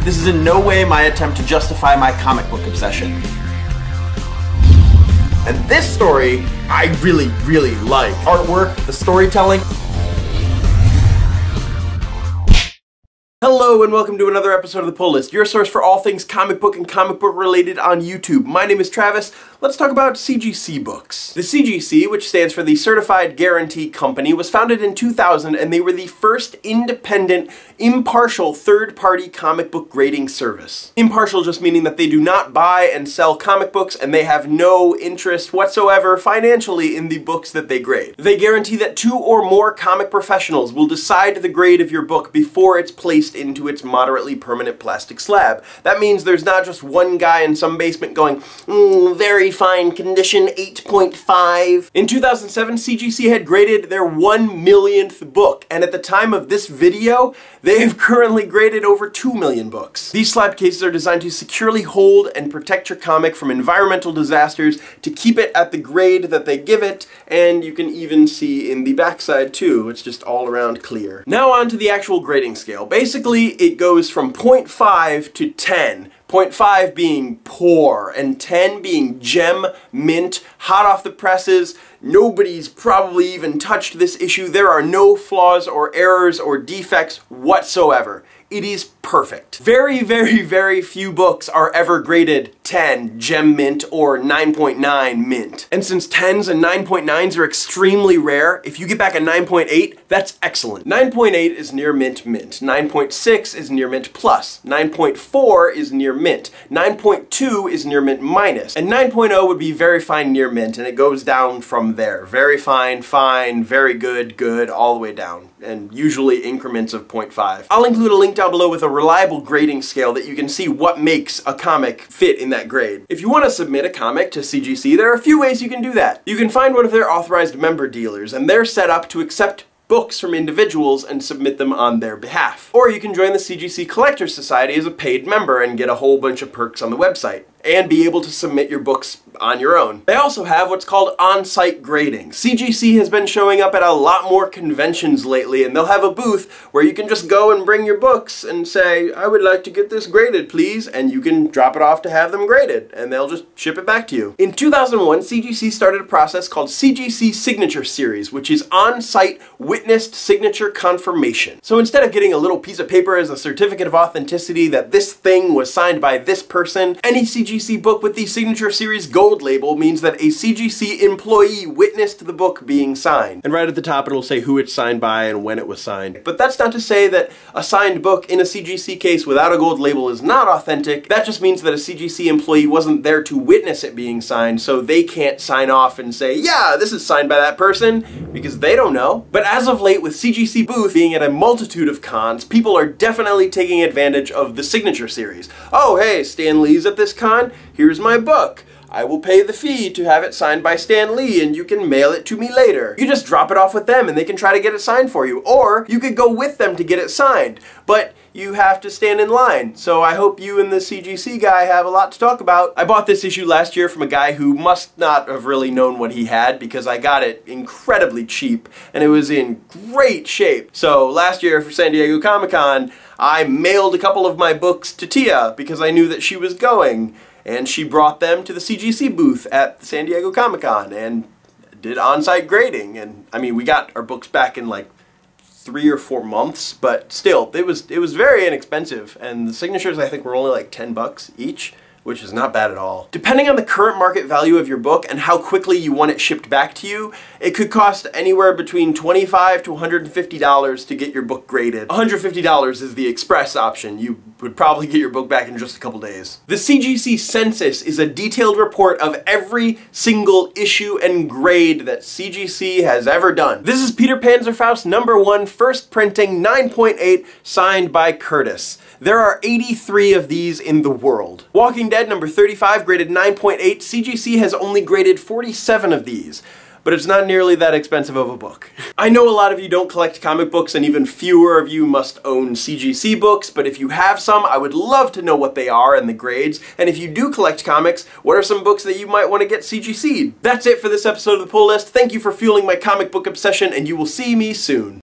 This is in no way my attempt to justify my comic book obsession. And this story, I really, really like. Artwork, the storytelling. Hello and welcome to another episode of The Pull List, your source for all things comic book and comic book related on YouTube. My name is Travis. Let's talk about CGC books. The CGC, which stands for the Certified Guarantee Company, was founded in 2000 and they were the first independent, impartial, third-party comic book grading service. Impartial just meaning that they do not buy and sell comic books and they have no interest whatsoever financially in the books that they grade. They guarantee that 2 or more comic professionals will decide the grade of your book before it's placed into its moderately permanent plastic slab. That means there's not just one guy in some basement going, very fine condition, 8.5. In 2007, CGC had graded their 1 millionth book, and at the time of this video, they have currently graded over 2 million books. These slab cases are designed to securely hold and protect your comic from environmental disasters, to keep it at the grade that they give it, and you can even see in the backside too, it's just all around clear. Now on to the actual grading scale. Basically, it goes from 0.5 to 10. 0.5 being poor, and 10 being gem, mint, hot off the presses. Nobody's probably even touched this issue. There are no flaws or errors or defects whatsoever. It is perfect. Very, very, very few books are ever graded 10, gem mint, or 9.9 mint. And since 10s and 9.9s are extremely rare, if you get back a 9.8, that's excellent. 9.8 is near mint mint. 9.6 is near mint plus. 9.4 is near mint. 9.2 is near mint minus. And 9.0 would be very fine near mint, and it goes down from there. Very fine, fine, very good, good, all the way down. And usually increments of 0.5. I'll include a link down below with a reliable grading scale that you can see what makes a comic fit in that grade. If you want to submit a comic to CGC, there are a few ways you can do that. You can find one of their authorized member dealers, and they're set up to accept books from individuals and submit them on their behalf. Or you can join the CGC Collectors Society as a paid member and get a whole bunch of perks on the website, and be able to submit your books on your own. They also have what's called on-site grading. CGC has been showing up at a lot more conventions lately, and they'll have a booth where you can just go and bring your books and say, I would like to get this graded, please, and you can drop it off to have them graded, and they'll just ship it back to you. In 2001, CGC started a process called Cgc Signature Series, which is on-site witnessed signature confirmation. So instead of getting a little piece of paper as a certificate of authenticity that this thing was signed by this person, any CGC book with the Signature Series gold label means that a CGC employee witnessed the book being signed. And right at the top it'll say who it's signed by and when it was signed. But that's not to say that a signed book in a CGC case without a gold label is not authentic. That just means that a CGC employee wasn't there to witness it being signed, so they can't sign off and say, yeah, this is signed by that person, because they don't know. But as of late, with CGC booth being at a multitude of cons, people are definitely taking advantage of the Signature Series. Oh, hey, Stan Lee's at this con? Here's my book. I will pay the fee to have it signed by Stan Lee, and you can mail it to me later. You just drop it off with them and they can try to get it signed for you. Or you could go with them to get it signed, but you have to stand in line. So I hope you and the CGC guy have a lot to talk about. I bought this issue last year from a guy who must not have really known what he had, because I got it incredibly cheap and it was in great shape. So last year for San Diego Comic-Con, I mailed a couple of my books to Tia because I knew that she was going. And she brought them to the CGC booth at the San Diego Comic-Con and did on-site grading. And I mean, we got our books back in like 3 or 4 months, but still, it was very inexpensive. And the signatures, I think, were only like 10 bucks each, which is not bad at all. Depending on the current market value of your book and how quickly you want it shipped back to you, it could cost anywhere between $25 to $150 to get your book graded. $150 is the express option. You would probably get your book back in just a couple days. The Cgc Census is a detailed report of every single issue and grade that CGC has ever done. This is Peter Panzerfaust #1, first printing, 9.8, signed by Curtis. There are 83 of these in the world. Walking Dead #35, graded 9.8, CGC has only graded 47 of these. But it's not nearly that expensive of a book. I know a lot of you don't collect comic books, and even fewer of you must own CGC books, but if you have some, I would love to know what they are and the grades, and if you do collect comics, what are some books that you might want to get CGC'd? That's it for this episode of The Pull List. Thank you for fueling my comic book obsession, and you will see me soon.